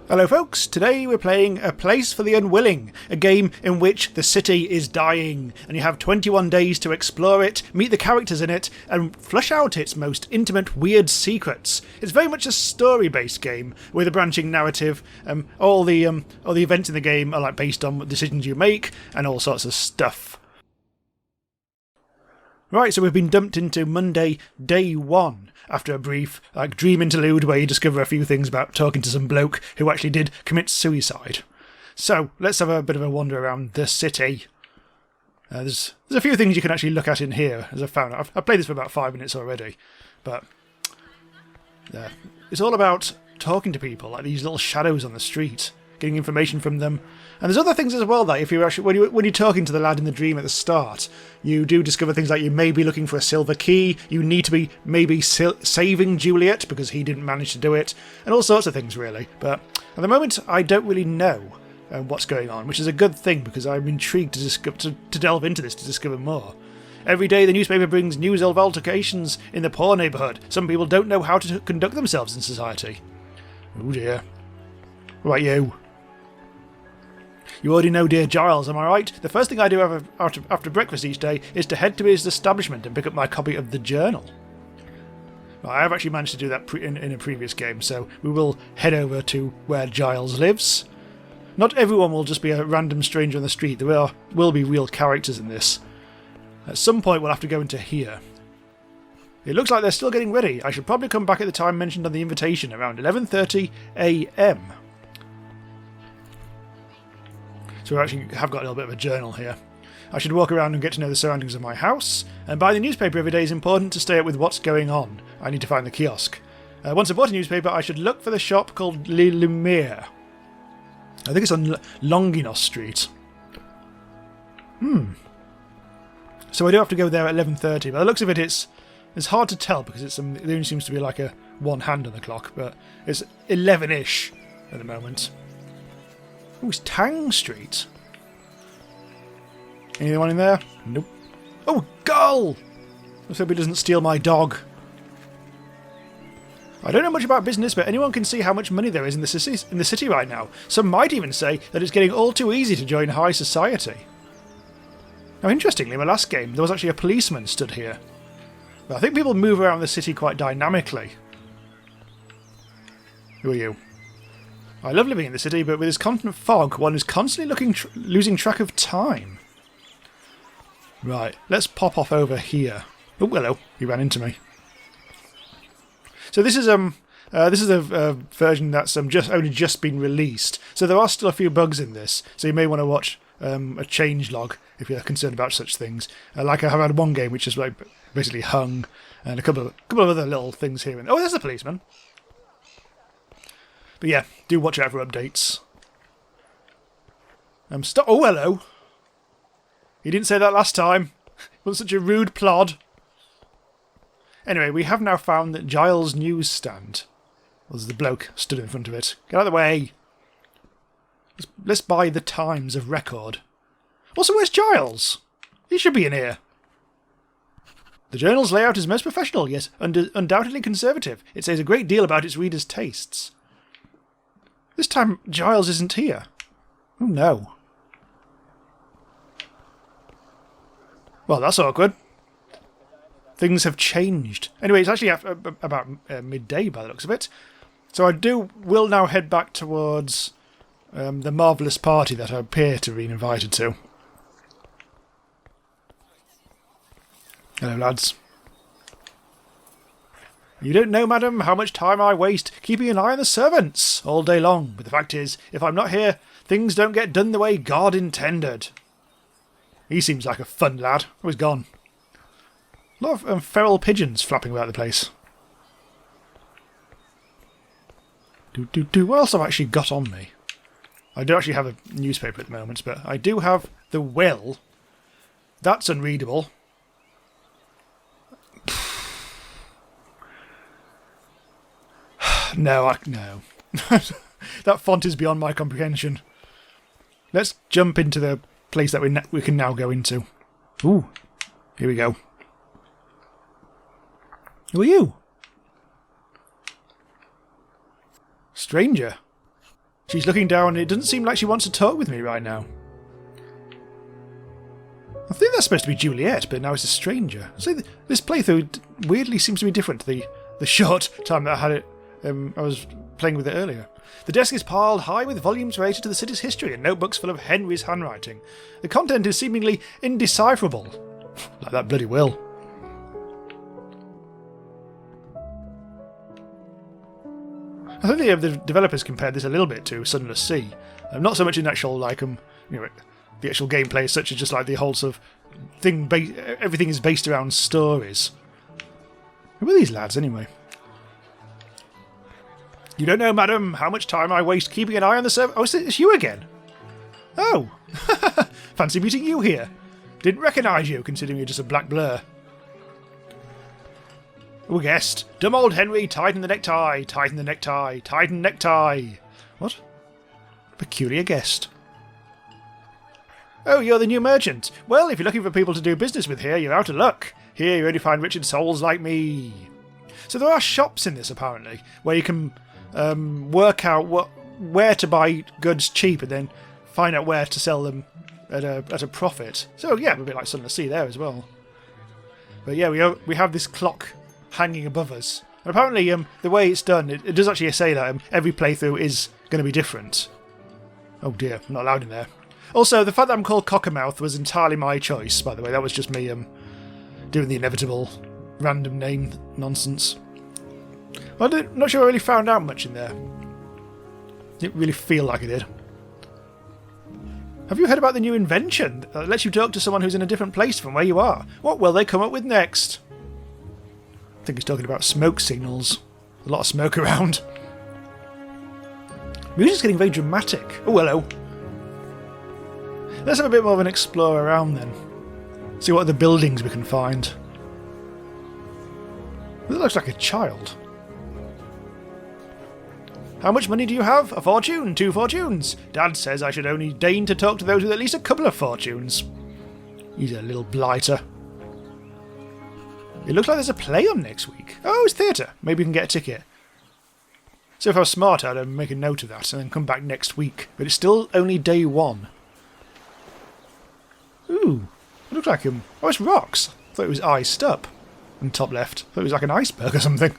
Hello folks, today we're playing A Place for the Unwilling, a game in which the city is dying, and you have 21 days to explore it, meet the characters in it, and flush out its most intimate weird secrets. It's very much a story-based game, with a branching narrative. All the events in the game are based on decisions you make, and all sorts of stuff. Right, so we've been dumped into Monday, day 1. After a brief dream interlude where you discover a few things about talking to some bloke who actually did commit suicide. So let's have a bit of a wander around the city. There's a few things you can actually look at in here, as I've found out. I've played this for about 5 minutes already, but it's all about talking to people, like these little shadows on the street, getting information from them. And there's other things as well that if you actually when you're talking to the lad in the dream at the start, you do discover things like you may be looking for a silver key, you need to be maybe saving Juliet because he didn't manage to do it, and all sorts of things really. But at the moment I don't really know what's going on, which is a good thing because I'm intrigued to delve into this to discover more. Every day the newspaper brings news of altercations in the poor neighbourhood. Some people don't know how to conduct themselves in society. Oh dear. Right, you. You already know dear Giles, am I right? The first thing I do after breakfast each day is to head to his establishment and pick up my copy of the journal. Well, I have actually managed to do that in a previous game, so we will head over to where Giles lives. Not everyone will just be a random stranger on the street. There will be real characters in this. At some point we'll have to go into here. It looks like they're still getting ready. I should probably come back at the time mentioned on the invitation, around 11:30 AM. So we actually have got a little bit of a journal here. I should walk around and get to know the surroundings of my house, and buy the newspaper every day is important to stay up with what's going on. I need to find the kiosk. Once I've bought a newspaper, I should look for the shop called Le Lumiere. I think it's on Longinos Street. So I do have to go there at 11:30, but the looks of it, it's hard to tell because there only seems to be like a one hand on the clock, but it's 11-ish at the moment. Oh, it's Tang Street. Anyone in there? Nope. Oh, gull! Let's hope he doesn't steal my dog. I don't know much about business, but anyone can see how much money there is in the city right now. Some might even say that it's getting all too easy to join high society. Now, interestingly, in my last game, there was actually a policeman stood here. But I think people move around the city quite dynamically. Who are you? I love living in the city, but with this constant fog, one is constantly losing track of time. Right, let's pop off over here. Oh, hello, he ran into me. So this is a version that's only just been released. So there are still a few bugs in this. So you may want to watch a changelog if you're concerned about such things. Like I have had one game which is basically hung, and a couple of other little things here. Oh, there's the policeman. But yeah, do watch out for updates. Oh, hello. You didn't say that last time. It was such a rude plod. Anyway, we have now found that Giles' newsstand. Well, there's the bloke stood in front of it. Get out of the way. Let's buy the Times of Record. Also, where's Giles? He should be in here. The journal's layout is most professional, yet undoubtedly conservative. It says a great deal about its readers' tastes. This time, Giles isn't here. Oh no. Well, that's awkward. Things have changed. Anyway, it's actually about midday by the looks of it. So will now head back towards the marvellous party that I appear to have been invited to. Hello, lads. You don't know, madam, how much time I waste keeping an eye on the servants all day long. But the fact is, if I'm not here, things don't get done the way God intended. He seems like a fun lad. Oh, he's gone. A lot of feral pigeons flapping about the place. What else have I actually got on me? I don't actually have a newspaper at the moment, but I do have the will. That's unreadable. No. That font is beyond my comprehension. Let's jump into the place that we can now go into. Ooh, here we go. Who are you? Stranger. She's looking down and it doesn't seem like she wants to talk with me right now. I think that's supposed to be Juliet, but now it's a stranger. So this playthrough weirdly seems to be different to the short time that I had it. I was playing with it earlier. The desk is piled high with volumes related to the city's history and notebooks full of Henry's handwriting. The content is seemingly indecipherable. Like that bloody will. I think the developers compared this a little bit to Sunless Sea. Not so much in actual, like, the actual gameplay as such, as just like the whole sort of thing, everything is based around stories. Who are these lads, anyway? You don't know, madam, how much time I waste keeping an eye on the server. Oh, it's you again. Oh, fancy meeting you here. Didn't recognise you, considering you're just a black blur. Oh, guest. Dumb old Henry, tighten the necktie, tighten the necktie, tighten necktie. What? Peculiar guest. Oh, you're the new merchant. Well, if you're looking for people to do business with here, you're out of luck. Here you only find wretched souls like me. So there are shops in this, apparently, where you can work out where to buy goods cheap and then find out where to sell them at a profit. So yeah, a bit like Sunless Sea there as well. But yeah, we have this clock hanging above us. And apparently, the way it's done, it does actually say that every playthrough is going to be different. Oh dear, I'm not allowed in there. Also, the fact that I'm called Cockermouth was entirely my choice, by the way. That was just me doing the inevitable random name nonsense. Well, I'm not sure I really found out much in there. Didn't really feel like I did. Have you heard about the new invention that lets you talk to someone who's in a different place from where you are? What will they come up with next? I think he's talking about smoke signals. A lot of smoke around. Music's getting very dramatic. Oh, hello. Let's have a bit more of an explore around then. See what other buildings we can find. It looks like a child. How much money do you have? A fortune? 2 fortunes. Dad says I should only deign to talk to those with at least a couple of fortunes. He's a little blighter. It looks like there's a play on next week. Oh, it's theatre. Maybe we can get a ticket. So if I was smart, I'd make a note of that and then come back next week. But it's still only day 1. Ooh, it looks like oh, it's rocks. I thought it was iced up. On top left. I thought it was like an iceberg or something.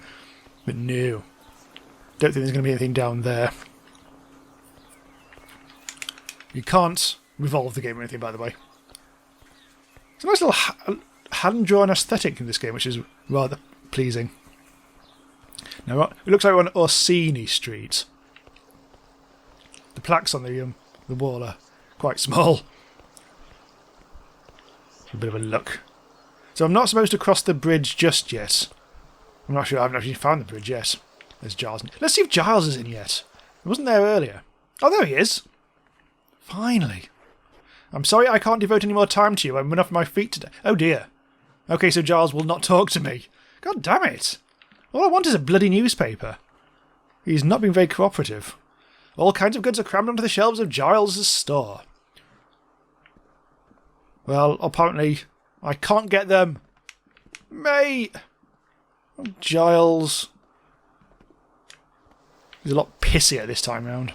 But no. Don't think there's going to be anything down there. You can't revolve the game or anything, by the way. It's a nice little hand-drawn aesthetic in this game, which is rather pleasing. Now, it looks like we're on Orsini Street. The plaques on the wall are quite small. A bit of a look. So I'm not supposed to cross the bridge just yet. I'm not sure. I haven't actually found the bridge yet. There's Giles. Let's see if Giles is in yet. He wasn't there earlier. Oh, there he is. Finally. I'm sorry I can't devote any more time to you. I'm run off my feet today. Oh dear. Okay, so Giles will not talk to me. God damn it. All I want is a bloody newspaper. He's not been very cooperative. All kinds of goods are crammed onto the shelves of Giles' store. Well, apparently I can't get them. Mate! Oh, Giles. He's a lot pissier this time round.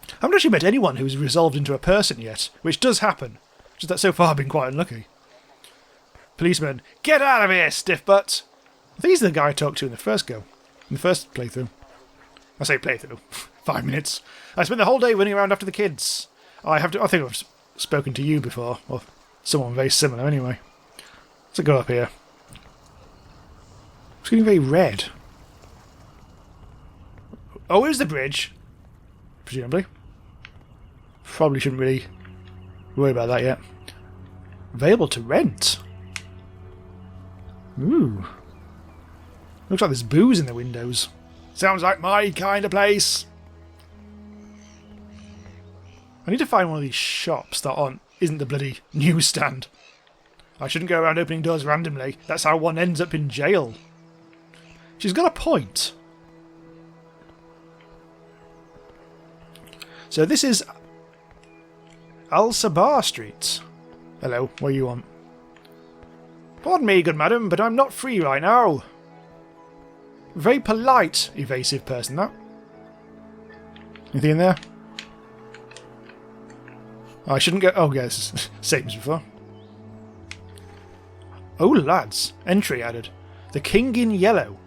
I haven't actually met anyone who's resolved into a person yet, which does happen. Just that so far I've been quite unlucky. Policeman, get out of here, stiff butt! I think he's the guy I talked to in the first go. In the first playthrough. I say playthrough. 5 minutes. I spent the whole day running around after the kids. I think I've spoken to you before, or someone very similar anyway. Let's go up here. It's getting very red. Oh, here's the bridge. Presumably. Probably shouldn't really worry about that yet. Available to rent. Ooh. Looks like there's booze in the windows. Sounds like my kind of place. I need to find one of these shops that isn't the bloody newsstand. I shouldn't go around opening doors randomly. That's how one ends up in jail. She's got a point. So this is Al-Sabah Street. Hello, what do you want? Pardon me, good madam, but I'm not free right now. Very polite, evasive person, that. Anything in there? Oh, I shouldn't go... Oh, yeah, this is same as before. Oh, lads. Entry added. The King in Yellow.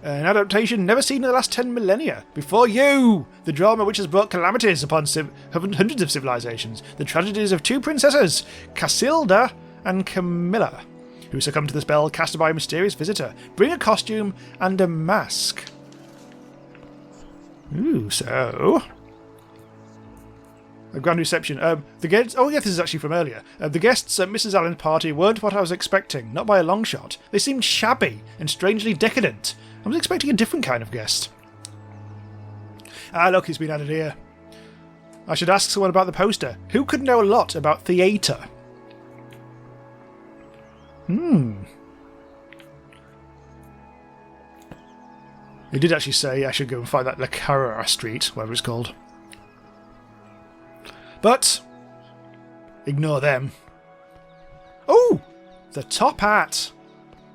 An adaptation never seen in the last 10 millennia. Before you! The drama which has brought calamities upon hundreds of civilizations. The tragedies of two princesses, Casilda and Camilla, who succumbed to the spell cast by a mysterious visitor. Bring a costume and a mask. Ooh, so... A grand reception. The guests... Oh, yes, this is actually from earlier. The guests at Mrs. Allen's party weren't what I was expecting, not by a long shot. They seemed shabby and strangely decadent. I was expecting a different kind of guest. Ah, look, it's been added here. I should ask someone about the poster. Who could know a lot about theatre? It did actually say I should go and find that Le Carrera Street, whatever it's called. But, ignore them. Oh! The Top Hat!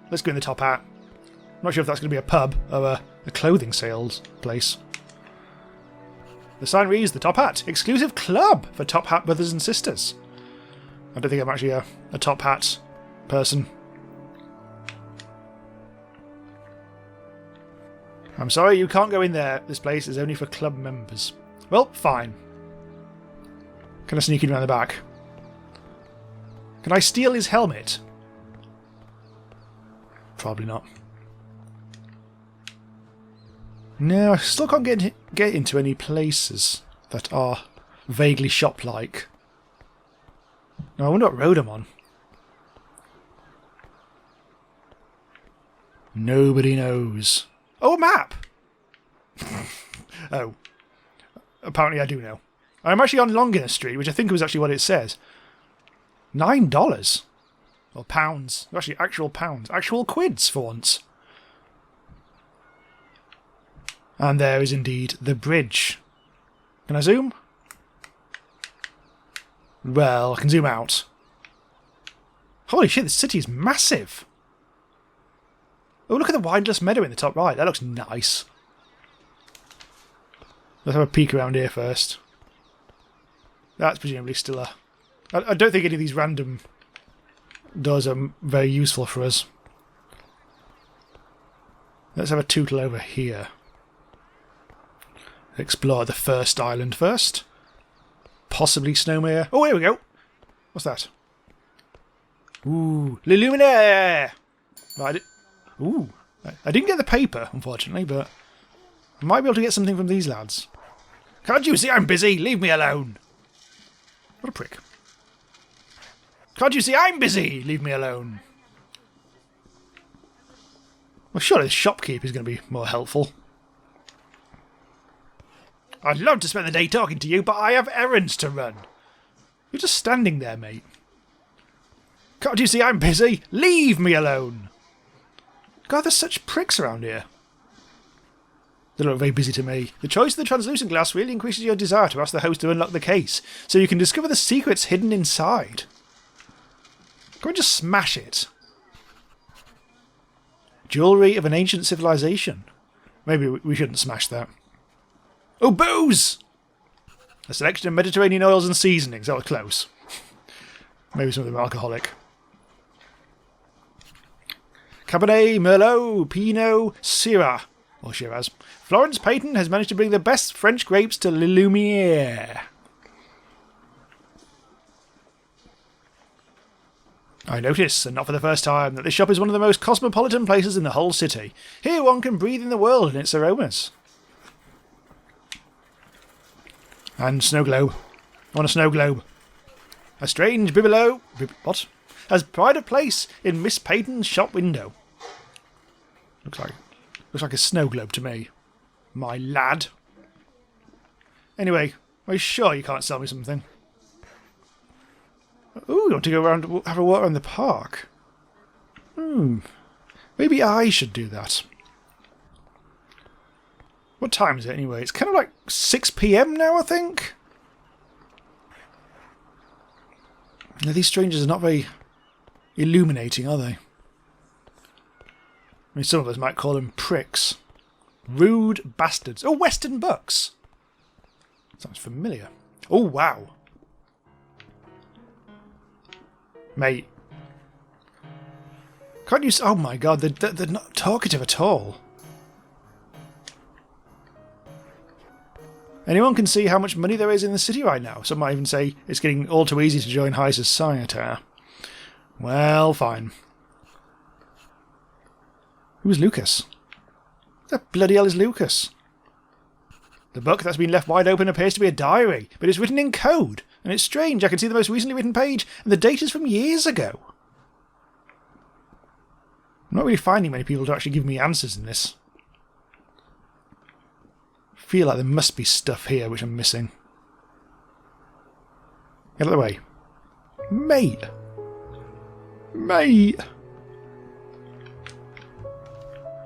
Let's go in the Top Hat. I'm not sure if that's going to be a pub or a clothing sales place. The sign reads, The Top Hat, exclusive club for Top Hat brothers and sisters. I don't think I'm actually a Top Hat person. I'm sorry, you can't go in there. This place is only for club members. Well, fine. Can I sneak in around the back? Can I steal his helmet? Probably not. No, I still can't get into any places that are vaguely shop-like. Now, I wonder what road I'm on. Nobody knows. Oh, a map! Oh. Apparently I do know. I'm actually on Longinner Street, which I think was actually what it says. $9. Or pounds. Actually, actual pounds. Actual quids, for once. And there is indeed the bridge. Can I zoom? Well, I can zoom out. Holy shit, this city is massive. Oh, look at the windless meadow in the top right. That looks nice. Let's have a peek around here first. That's presumably still a... I don't think any of these random doors are very useful for us. Let's have a tootle over here. Explore the first island first. Possibly Snowmere. Oh, here we go. What's that? Ooh, L'Illuminaire! Right. Ooh. I didn't get the paper, unfortunately, but I might be able to get something from these lads. Can't you see I'm busy? Leave me alone. What a prick. Can't you see I'm busy? Leave me alone. Well, surely the shopkeep is going to be more helpful. I'd love to spend the day talking to you, but I have errands to run. You're just standing there, mate. Can't you see I'm busy? Leave me alone. God, there's such pricks around here. They look very busy to me. The choice of the translucent glass really increases your desire to ask the host to unlock the case, so you can discover the secrets hidden inside. Can we just smash it? Jewellery of an ancient civilization. Maybe we shouldn't smash that. Oh, booze! A selection of Mediterranean oils and seasonings. That was close. Maybe some of them are alcoholic. Cabernet, Merlot, Pinot, Syrah. Or Shiraz. Florence Payton has managed to bring the best French grapes to L'Illuminaire. I notice, and not for the first time, that this shop is one of the most cosmopolitan places in the whole city. Here one can breathe in the world and its aromas. And snow globe. I want a snow globe. A strange bibelot... What? Has pride of place in Miss Payton's shop window. Looks like a snow globe to me. My lad. Anyway, are you sure you can't sell me something? Ooh, you want to go around, have a walk around the park? Maybe I should do that. What time is it anyway? It's kind of like 6 PM now, I think? Now, these strangers are not very illuminating, are they? I mean, some of us might call them pricks. Rude bastards. Oh, Western Bucks! Sounds familiar. Oh, wow. Mate. Can't you... Oh my god, they're not talkative at all. Anyone can see how much money there is in the city right now. Some might even say it's getting all too easy to join high society. Well, fine. Who's Lucas? Who the bloody hell is Lucas? The book that's been left wide open appears to be a diary, but it's written in code. And it's strange, I can see the most recently written page, and the date is from years ago. I'm not really finding many people to actually give me answers in this. I feel like there must be stuff here which I'm missing. Get out of the way. Mate! Mate!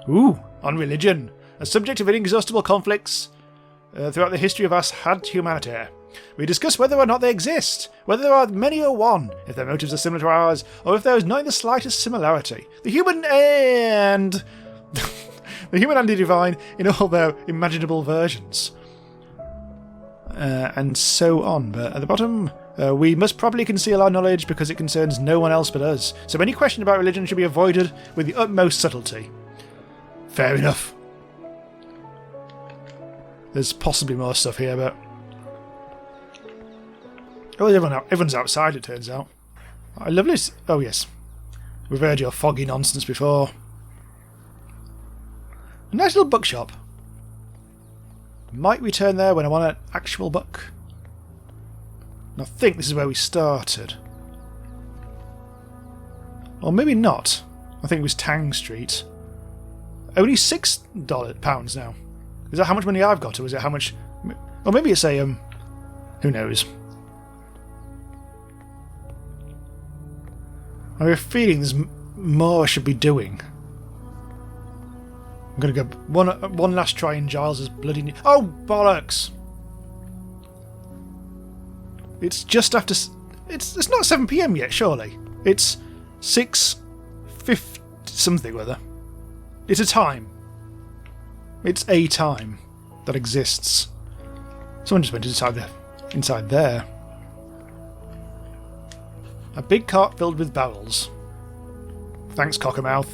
Ooh, on religion. A subject of inexhaustible conflicts throughout the history of us had humanity. We discuss whether or not they exist, whether there are many or one, if their motives are similar to ours, or if there is not the slightest similarity. The human and the divine in all their imaginable versions. And so on. But at the bottom, we must probably conceal our knowledge because it concerns no one else but us. So any question about religion should be avoided with the utmost subtlety. Fair enough. There's possibly more stuff here, but... Oh, everyone's outside, it turns out. I love this. Oh, yes. We've heard your foggy nonsense before. A nice little bookshop. Might we turn there when I want an actual book? And I think this is where we started. Or maybe not. I think it was Tang Street. Only £6 now. Is that how much money I've got, or is it how much... Or maybe it's a... Who knows? I have a feeling there's more I should be doing. I'm going to go one last try in Giles's bloody... Oh, bollocks! It's just after... It's not 7 PM yet, surely. It's 6:50 something, whether. It's a time. It's a time that exists. Someone just went inside there. A big cart filled with barrels. Thanks, Cockermouth.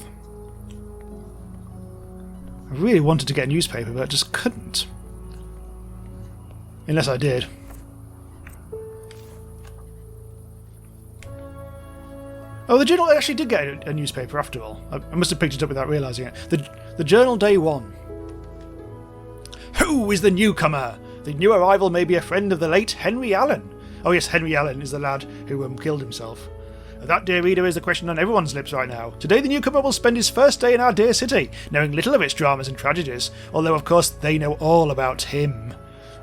I really wanted to get a newspaper, but I just couldn't. Unless I did. Oh, the Journal actually did get a newspaper after all. I must have picked it up without realising it. The Journal Day 1. Who is the newcomer? The new arrival may be a friend of the late Henry Allen. Oh yes, Henry Allen is the lad who killed himself. That, dear reader, is the question on everyone's lips right now. Today the newcomer will spend his first day in our dear city, knowing little of its dramas and tragedies, although of course they know all about him.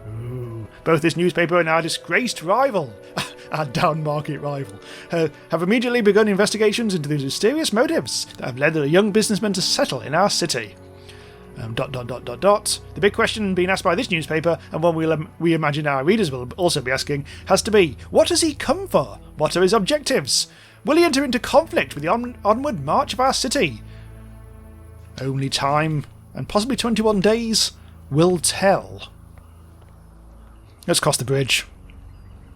Ooh. Both this newspaper and our disgraced rival, our down-market rival, have immediately begun investigations into the mysterious motives that have led the young businessman to settle in our city. The big question being asked by this newspaper, and one we imagine our readers will also be asking, has to be, what has he come for? What are his objectives? Will he enter into conflict with the onward march of our city? Only time, and possibly 21 days, will tell. Let's cross the bridge.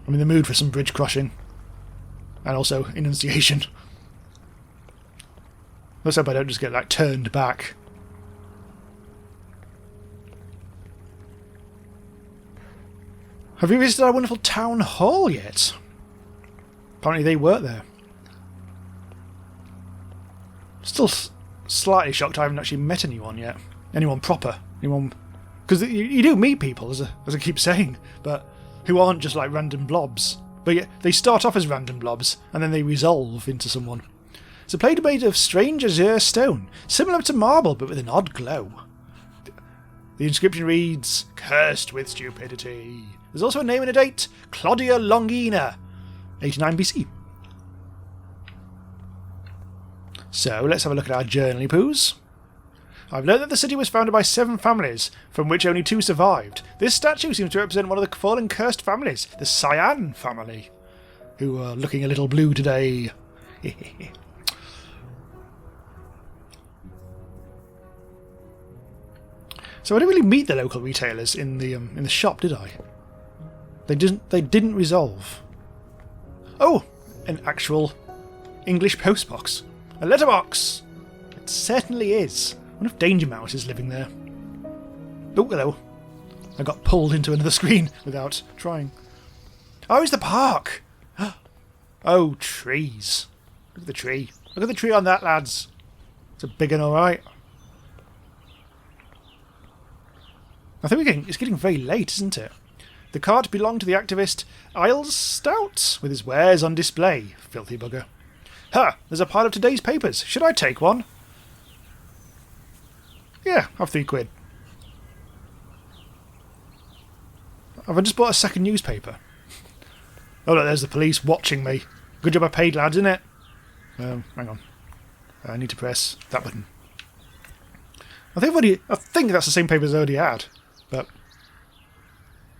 I'm in the mood for some bridge crossing. And also enunciation. Let's hope I don't just get, turned back. Have you visited our wonderful town hall yet? Apparently they work there. Still slightly shocked I haven't actually met anyone yet. Anyone proper. Anyone... Because you do meet people, as I keep saying, but who aren't just like random blobs. But yet they start off as random blobs, and then they resolve into someone. It's a plate made of strange azure stone, similar to marble but with an odd glow. The inscription reads, "Cursed with stupidity." There's also a name and a date, Claudia Longina, 89 BC. So, let's have a look at our journally poos. I've learned that the city was founded by 7 families, from which only 2 survived. This statue seems to represent one of the fallen cursed families, the Cyan family, who are looking a little blue today. So I didn't really meet the local retailers in the shop, did I? They didn't resolve. Oh! An actual English postbox. A letterbox! It certainly is. I wonder if Danger Mouse is living there. Oh, hello. I got pulled into another screen without trying. Oh, it's the park! Oh, trees. Look at the tree. Look at the tree on that, lads. It's a big one, alright. I think it's getting very late, isn't it? The cart belonged to the activist Isles Stout, with his wares on display. Filthy bugger. Ha! There's a pile of today's papers. Should I take one? Yeah, have £3. Have I just bought a second newspaper? Oh look, there's the police watching me. Good job I paid, lads, innit? Hang on. I need to press that button. I think that's the same paper as I already had. But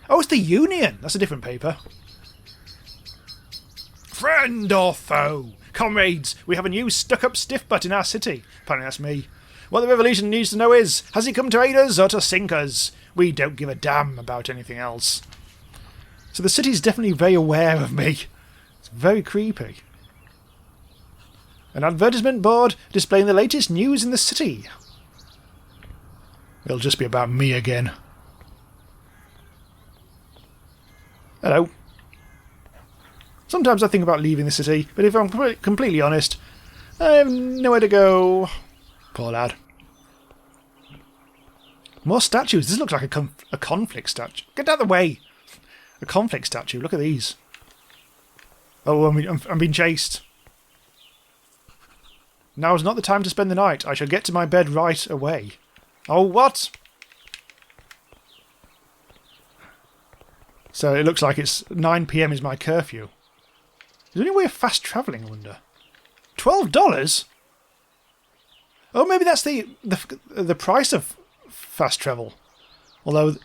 oh, it's the Union! That's a different paper. Friend or foe? Comrades, we have a new stuck-up stiff butt in our city. Apparently that's me. What the revolution needs to know is, has he come to aid us or to sink us? We don't give a damn about anything else. So the city's definitely very aware of me. It's very creepy. An advertisement board displaying the latest news in the city. It'll just be about me again. Hello. Sometimes I think about leaving the city, but if I'm completely honest, I have nowhere to go. Poor lad. More statues. This looks like a conflict statue. Get out of the way. A conflict statue. Look at these. Oh, I'm being chased. Now is not the time to spend the night. I shall get to my bed right away. Oh, what? So it looks like it's 9 PM is my curfew. Is there any way of fast travelling, I wonder? $12? Oh, maybe that's the price of fast travel. Although,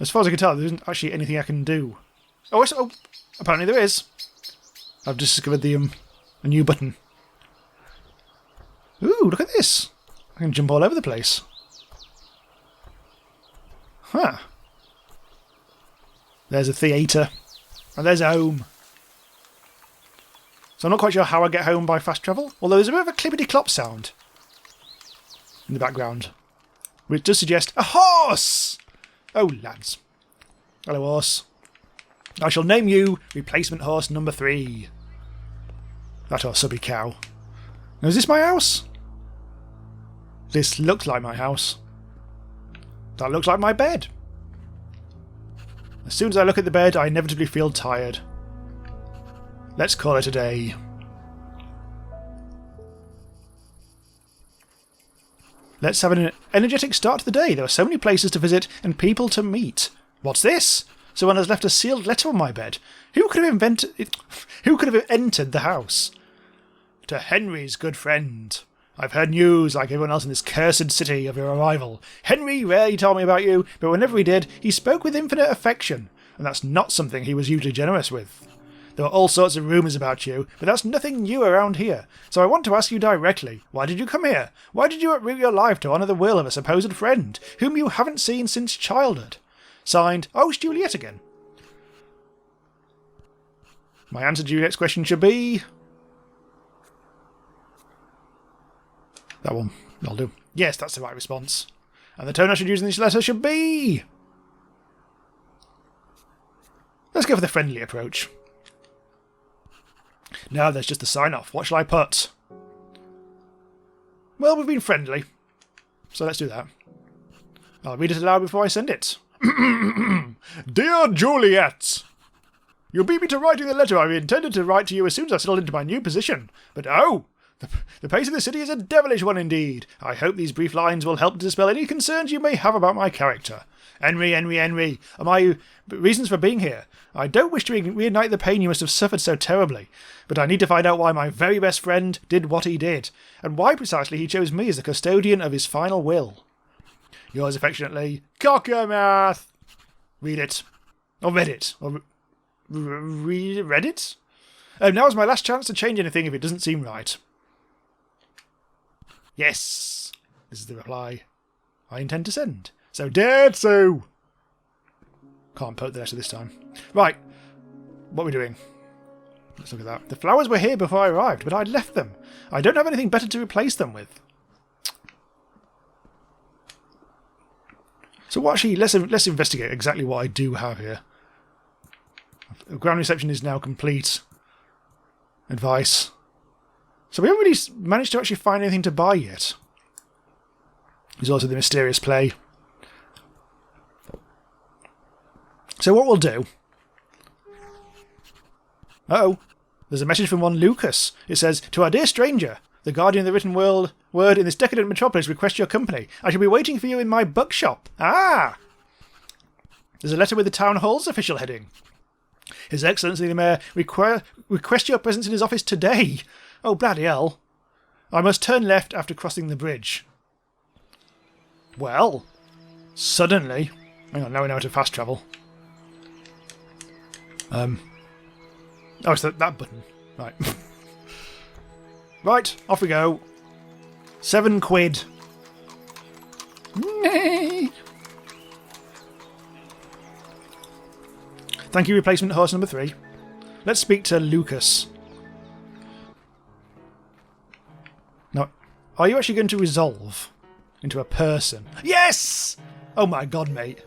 as far as I can tell, there isn't actually anything I can do. Oh, apparently there is. I've just discovered a new button. Ooh, look at this. I can jump all over the place. Huh. There's a theatre. And there's a home. So I'm not quite sure how I get home by fast travel. Although there's a bit of a clippity-clop sound in the background, which does suggest a horse! Oh, lads. Hello, horse. I shall name you replacement horse number 3. That or subby cow. Now, is this my house? This looks like my house. That looks like my bed. As soon as I look at the bed, I inevitably feel tired. Let's call it a day. Let's have an energetic start to the day. There are so many places to visit and people to meet. What's this? Someone has left a sealed letter on my bed. Who could have entered the house? To Henry's good friend. I've heard news, like everyone else in this cursed city, of your arrival. Henry rarely told me about you, but whenever he did, he spoke with infinite affection, and that's not something he was usually generous with. There were all sorts of rumours about you, but that's nothing new around here. So I want to ask you directly, why did you come here? Why did you uproot your life to honour the will of a supposed friend, whom you haven't seen since childhood? Signed, oh, it's Juliet again. My answer to Juliet's question should be... that one. That'll do. Yes, that's the right response. And the tone I should use in this letter should be... let's go for the friendly approach. Now there's just the sign-off. What shall I put? Well, we've been friendly. So let's do that. I'll read it aloud before I send it. Dear Juliet, you beat me to writing the letter I intended to write to you as soon as I settled into my new position. But oh, the pace of the city is a devilish one indeed. I hope these brief lines will help to dispel any concerns you may have about my character. Henry, are my reasons for being here. I don't wish to reignite the pain you must have suffered so terribly, but I need to find out why my very best friend did what he did, and why precisely he chose me as the custodian of his final will. Yours affectionately, Cockermouth. Read it. Or read it. Or read it? Now is my last chance to change anything if it doesn't seem right. Yes. This is the reply I intend to send. So, Dad, so... Can't poke the letter this time. Right. What are we doing? Let's look at that. The flowers were here before I arrived, but I'd left them. I don't have anything better to replace them with. So what actually, let's investigate exactly what I do have here. Ground reception is now complete. Advice. So we haven't really managed to actually find anything to buy yet. There's also the mysterious play. So what we'll do... Uh-oh. There's a message from one Lucas. It says, "To our dear stranger, the guardian of the written word in this decadent metropolis requests your company. I shall be waiting for you in my bookshop." Ah! There's a letter with the town hall's official heading. "His Excellency the Mayor request your presence in his office today." Oh, bloody hell. I must turn left after crossing the bridge. Well, suddenly... Hang on, now we know how to fast travel. Oh, it's that button. Right. Right, off we go. £7. Nay. Thank you, replacement horse number 3. Let's speak to Lucas. Now, are you actually going to resolve into a person? Yes! Oh my god, mate.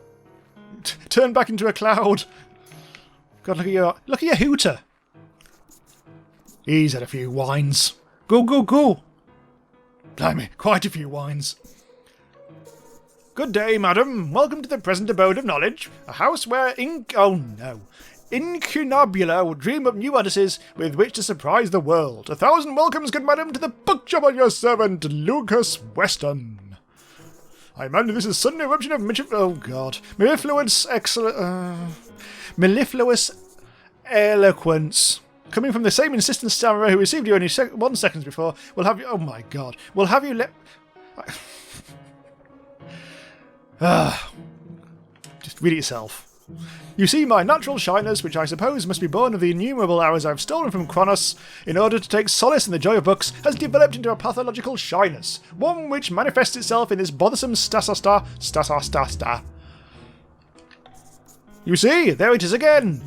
Turn back into a cloud. God, look at your hooter. He's had a few wines. Go, go, go. Blimey, quite a few wines. Good day, madam. Welcome to the present abode of knowledge. A house where incunabula will dream up new odysseys with which to surprise the world. 1,000 welcomes, good madam, to the bookshop of your servant, Lucas Weston. I imagine this is sudden eruption of mellifluous eloquence. Coming from the same insistent stammerer who received you only 1 second before, we'll have you... Oh my god. We'll have you let... Just read it yourself. You see, my natural shyness, which I suppose must be born of the innumerable hours I've stolen from Kronos in order to take solace in the joy of books, has developed into a pathological shyness, one which manifests itself in this bothersome stasasta. You see, there it is again,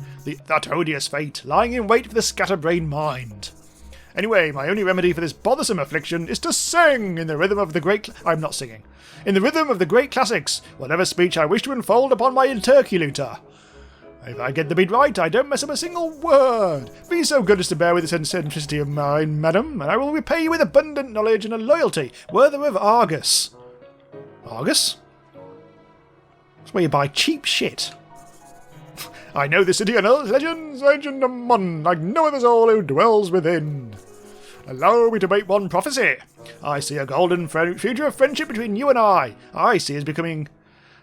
that odious fate, lying in wait for the scatterbrained mind. Anyway, my only remedy for this bothersome affliction is to sing in the rhythm of the great... I'm not singing. In the rhythm of the great classics, whatever speech I wish to unfold upon my interlocutor. If I get the beat right, I don't mess up a single word. Be so good as to bear with this eccentricity of mine, madam, and I will repay you with abundant knowledge and a loyalty worthy of Argus. Argus? That's where you buy cheap shit. I know the city and all its legends, legend and one, like no other soul who dwells within. Allow me to make one prophecy. I see a golden future of friendship between you and I. I see us becoming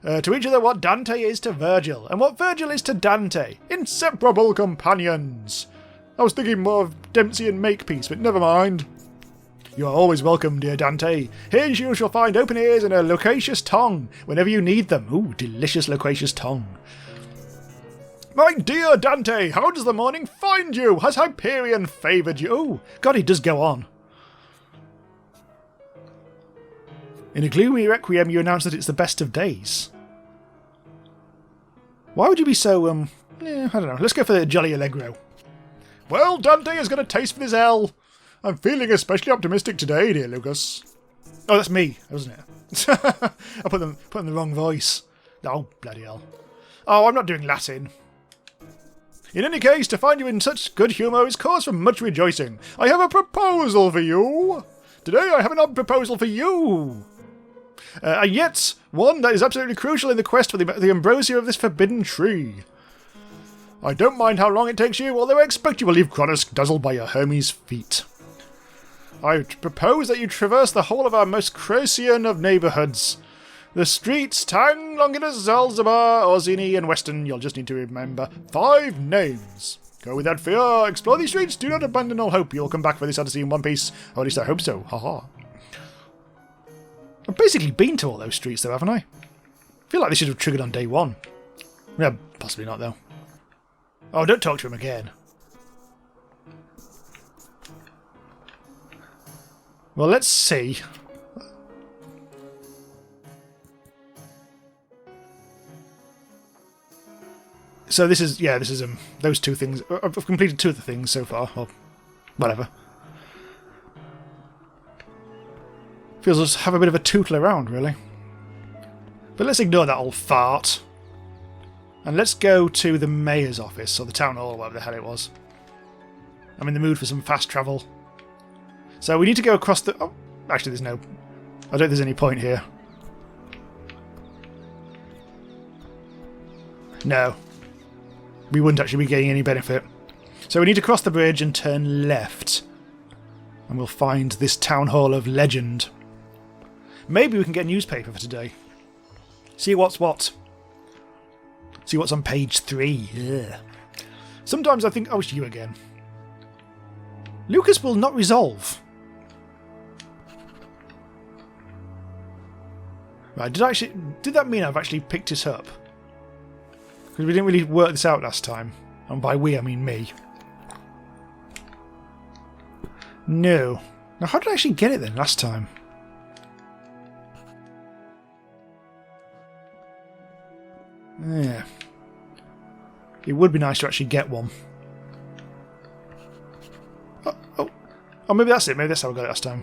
to each other what Dante is to Virgil, and what Virgil is to Dante. Inseparable companions. I was thinking more of Dempsey and Makepeace, but never mind. You are always welcome, dear Dante. Here you shall find open ears and a loquacious tongue whenever you need them. Ooh, delicious loquacious tongue. My dear Dante, how does the morning find you? Has Hyperion favoured you? Oh, God, he does go on. In a gloomy requiem, you announce that it's the best of days. Why would you be so, I don't know. Let's go for the Jolly Allegro. Well, Dante has got a taste for this hell. I'm feeling especially optimistic today, dear Lucas. Oh, that's me, wasn't it? I put them in the wrong voice. Oh, bloody hell. Oh, I'm not doing Latin. In any case, to find you in such good humour is cause for much rejoicing. I have a proposal for you. Today I have an odd proposal for you. And yet, one that is absolutely crucial in the quest for the ambrosia of this forbidden tree. I don't mind how long it takes you, although I expect you will leave Kronos dazzled by your Hermes feat. I propose that you traverse the whole of our most Crocian of neighbourhoods. The streets, Tang, Longinus, Zalzabar, Orsini, and Weston. You'll just need to remember 5 names. Go without fear. Explore these streets. Do not abandon all hope. You'll come back for this odyssey in one piece. Or at least I hope so. Haha. I've basically been to all those streets, though, haven't I? I feel like they should have triggered on day 1. Yeah, possibly not, though. Oh, don't talk to him again. Well, let's see. So this is those two things. I've completed 2 of the things so far, or whatever. Feels us have a bit of a tootle around, really. But let's ignore that old fart. And let's go to the mayor's office, or the town hall, or whatever the hell it was. I'm in the mood for some fast travel. So we need to go across the... Oh, actually, I don't think there's any point here. No. We wouldn't actually be getting any benefit. So we need to cross the bridge and turn left. And we'll find this town hall of legend. Maybe we can get a newspaper for today. See what's what. See what's on page 3. Ugh. Sometimes I think... Oh, it's you again. Lucas will not resolve. Right, did that mean I've actually picked it up? Because we didn't really work this out last time. And by we, I mean me. No. Now, how did I actually get it then last time? Yeah. It would be nice to actually get one. Oh, maybe that's it. Maybe that's how I got it last time.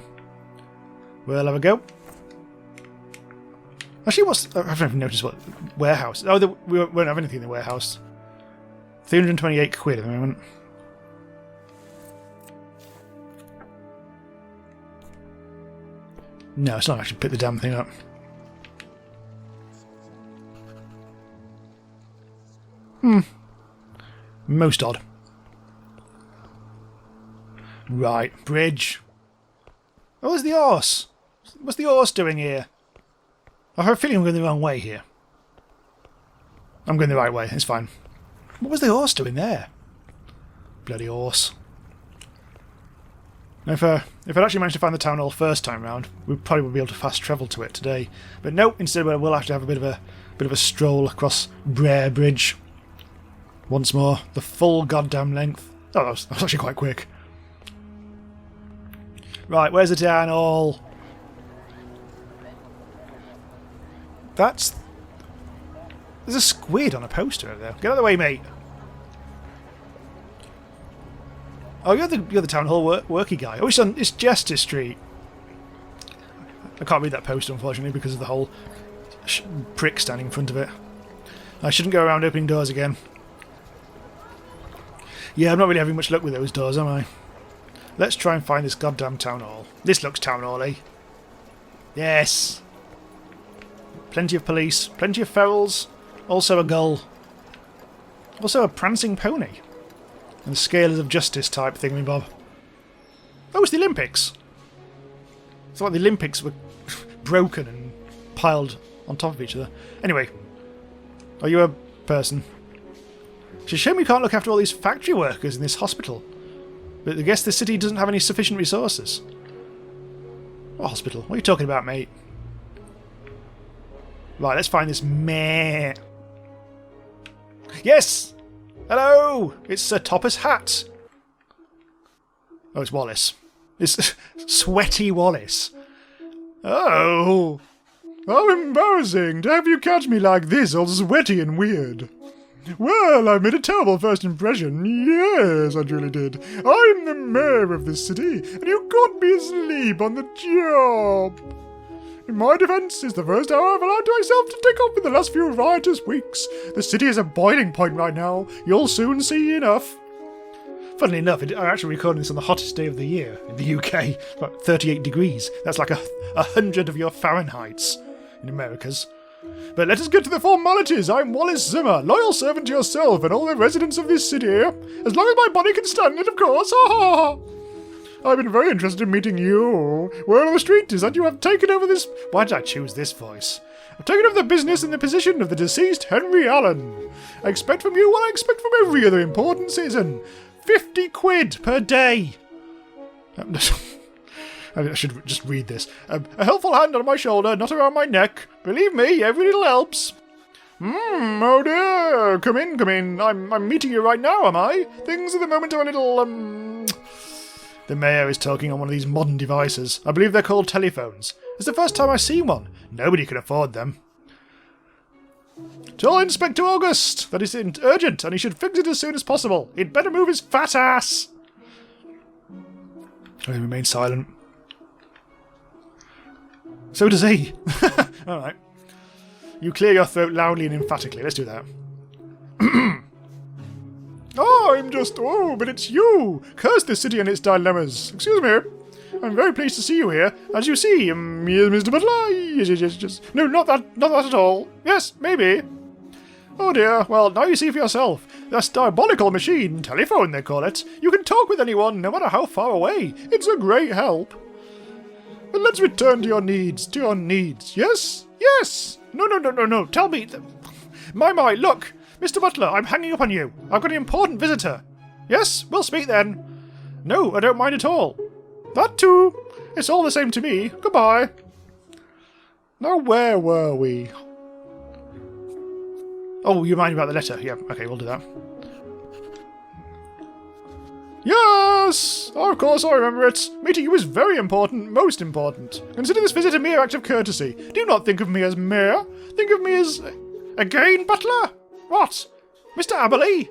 We'll have a go. Actually, I haven't even noticed what warehouse. Oh, we won't have anything in the warehouse. 328 quid at the moment. No, it's not actually pick the damn thing up. Most odd. Right, bridge. Oh, there's the horse. What's the horse doing here? I have a feeling I'm going the wrong way here. I'm going the right way, it's fine. What was the horse doing there? Bloody horse. Now, if I'd actually managed to find the town hall first time round, we'd probably be able to fast travel to it today. But no, instead we'll have to have a bit of a stroll across Brer Bridge. Once more, the full goddamn length. Oh, that was actually quite quick. Right, where's the town hall? There's a squid on a poster over there. Get out of the way, mate. Oh, you're the town hall worky guy. Oh, it's Jester Street. I can't read that poster, unfortunately, because of the whole prick standing in front of it. I shouldn't go around opening doors again. Yeah, I'm not really having much luck with those doors, am I? Let's try and find this goddamn town hall. This looks town hall-y. Yes! Plenty of police, plenty of ferals, also a gull. Also a prancing pony. And the scales of justice type thingamabob. Oh, it's the Olympics! It's like the Olympics were broken and piled on top of each other. Anyway, are you a person? It's a shame we can't look after all these factory workers in this hospital. But I guess the city doesn't have any sufficient resources. What hospital? What are you talking about, mate? Right, let's find this meh. Yes! Hello! It's Sir Topper's hat! Oh, it's Wallace. It's Sweaty Wallace. Oh! How embarrassing to have you catch me like this, all sweaty and weird. Well, I made a terrible first impression. Yes, I truly did. I'm the mayor of this city, and you caught me asleep on the job. In my defence, it's the first hour I've allowed myself to take off in the last few riotous weeks. The city is a boiling point right now. You'll soon see enough. Funnily enough, I'm actually recording this on the hottest day of the year in the UK. About 38 degrees. That's like 100 of your Fahrenheits in Americas. But let us get to the formalities. I'm Wallace Zimmer, loyal servant to yourself and all the residents of this city. As long as my body can stand it, of course. Ha ha ha. I've been very interested in meeting you. Word on the street is that you have taken over this... Why did I choose this voice? I've taken over the business in the position of the deceased Henry Allen. I expect from you what I expect from every other important citizen. 50 quid per day. I should just read this. A helpful hand on my shoulder, not around my neck. Believe me, every little helps. Oh dear. Come in, come in. I'm meeting you right now, am I? Things at the moment are a little, The mayor is talking on one of these modern devices. I believe they're called telephones. It's the first time I've seen one. Nobody can afford them. Tell Inspector August that it's urgent and he should fix it as soon as possible. He'd better move his fat ass. He remains silent. So does he. Alright. You clear your throat loudly and emphatically. Let's do that. but it's you! Curse this city and its dilemmas. Excuse me. I'm very pleased to see you here. As you see, Mr. Butler. Yes. No, not that at all. Yes, maybe. Oh dear, well, now you see for yourself. This diabolical machine, telephone they call it. You can talk with anyone, no matter how far away. It's a great help. But let's return to your needs. Yes? Yes! No. Tell me. My, look. Mr. Butler, I'm hanging up on you. I've got an important visitor. Yes? We'll speak then. No, I don't mind at all. That too. It's all the same to me. Goodbye. Now, where were we? Oh, you mind about the letter? Yeah, okay, we'll do that. Yes! Of course, I remember it. Meeting you is very important, most important. Consider this visit a mere act of courtesy. Do not think of me as mayor. Think of me as... Again, Butler? What? Mr. Aberley?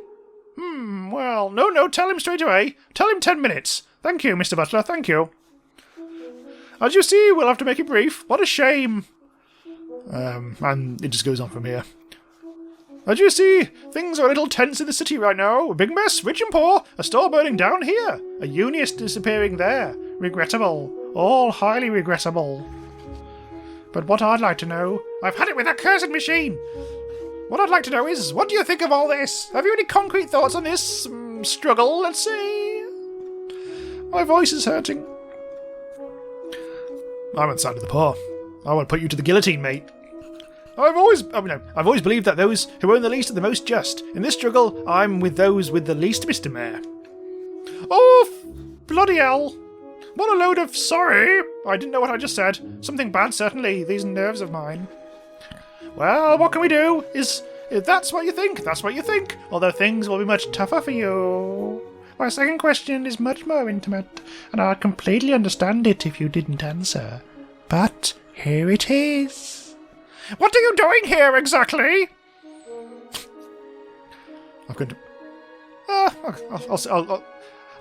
Well, no, tell him straight away. Tell him 10 minutes. Thank you, Mr. Butler, thank you. As you see, we'll have to make it brief. What a shame. And it just goes on from here. As you see, things are a little tense in the city right now. A big mess, rich and poor, a store burning down here, a unionist disappearing there. Regrettable. All highly regrettable. But what I'd like to know... I've had it with that cursed machine! What I'd like to know is, what do you think of all this? Have you any concrete thoughts on this struggle, let's say? My voice is hurting. I'm on the side of the poor. I want to put you to the guillotine, mate. I've always believed that those who own the least are the most just. In this struggle, I'm with those with the least, Mr. Mayor. Oh, bloody hell. What a load of sorry. I didn't know what I just said. Something bad, certainly, these nerves of mine. Well, what can we do? If that's what you think, that's what you think. Although things will be much tougher for you. My second question is much more intimate, and I'd completely understand it if you didn't answer. But here it is. What are you doing here, exactly? I'm going to...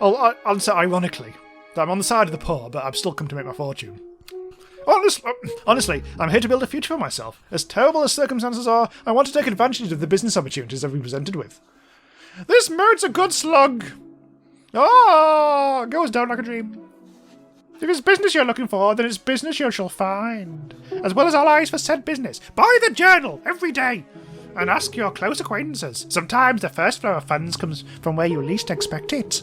I'll answer ironically. I'm on the side of the poor, but I've still come to make my fortune. Honestly, I'm here to build a future for myself. As terrible as circumstances are, I want to take advantage of the business opportunities I've been presented with. This merit's a good slug. Goes down like a dream. If it's business you're looking for, then it's business you shall find. As well as allies for said business. Buy the journal every day. And ask your close acquaintances. Sometimes the first flow of funds comes from where you least expect it.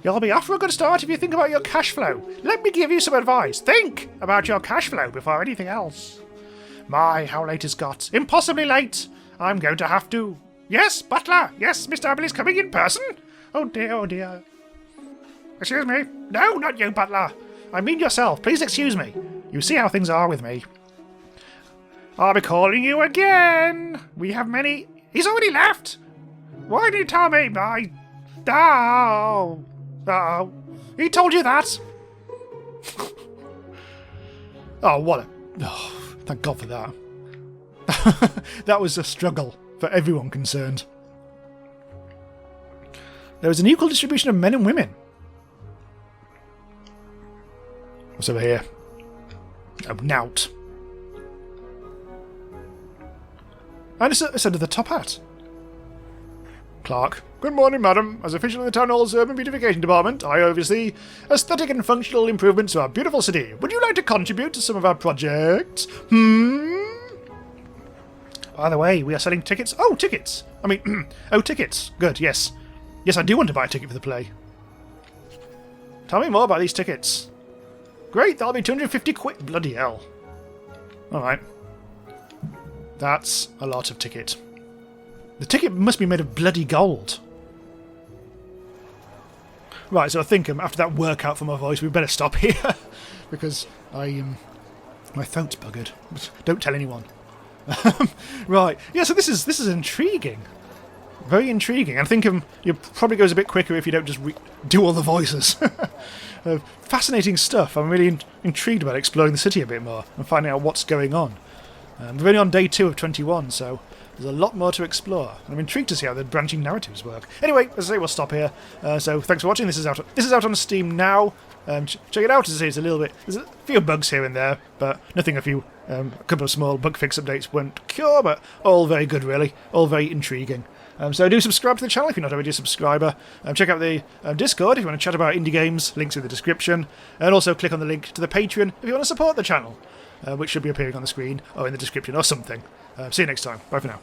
You'll be off for a good start if you think about your cash flow. Let me give you some advice. Think about your cash flow before anything else. My, how late it's got. Impossibly late. I'm going to have to... Yes, Butler. Yes, Mr. Aberley's coming in person. Oh dear. Excuse me. No, not you, Butler. I mean yourself. Please excuse me. You see how things are with me. I'll be calling you again. We have many... He's already left. Why did you tell me? Oh. He told you that. Oh, what a... Oh, thank God for that. That was a struggle for everyone concerned. There was an equal distribution of men and women. What's over here? Oh, nout. And it's under the top hat. Clerk. Good morning, madam. As official of the Town Hall's Urban Beautification Department, I oversee aesthetic and functional improvements to our beautiful city. Would you like to contribute to some of our projects? By the way, we are selling tickets. Oh, tickets! Tickets. Good, yes. Yes, I do want to buy a ticket for the play. Tell me more about these tickets. Great, that'll be 250 quid. Bloody hell. Alright. That's a lot of ticket. The ticket must be made of bloody gold. Right, so I think after that workout for my voice, we better stop here. Because my throat's buggered. Don't tell anyone. Right, yeah, so this is intriguing. Very intriguing. I think it probably goes a bit quicker if you don't just do all the voices. Fascinating stuff. I'm really intrigued about exploring the city a bit more and finding out what's going on. We're only on day 2 of 21, so there's a lot more to explore. And I'm intrigued to see how the branching narratives work. Anyway, as I say, we'll stop here. So thanks for watching. This is out on Steam now. Check it out. As I say, it's a little bit. There's a few bugs here and there, but nothing. A couple of small bug fix updates won't cure, but all very good, really. All very intriguing. So do subscribe to the channel if you're not already a subscriber. Check out the Discord if you want to chat about indie games. Links in the description. And also click on the link to the Patreon if you want to support the channel, which should be appearing on the screen or in the description or something. See you next time. Bye for now.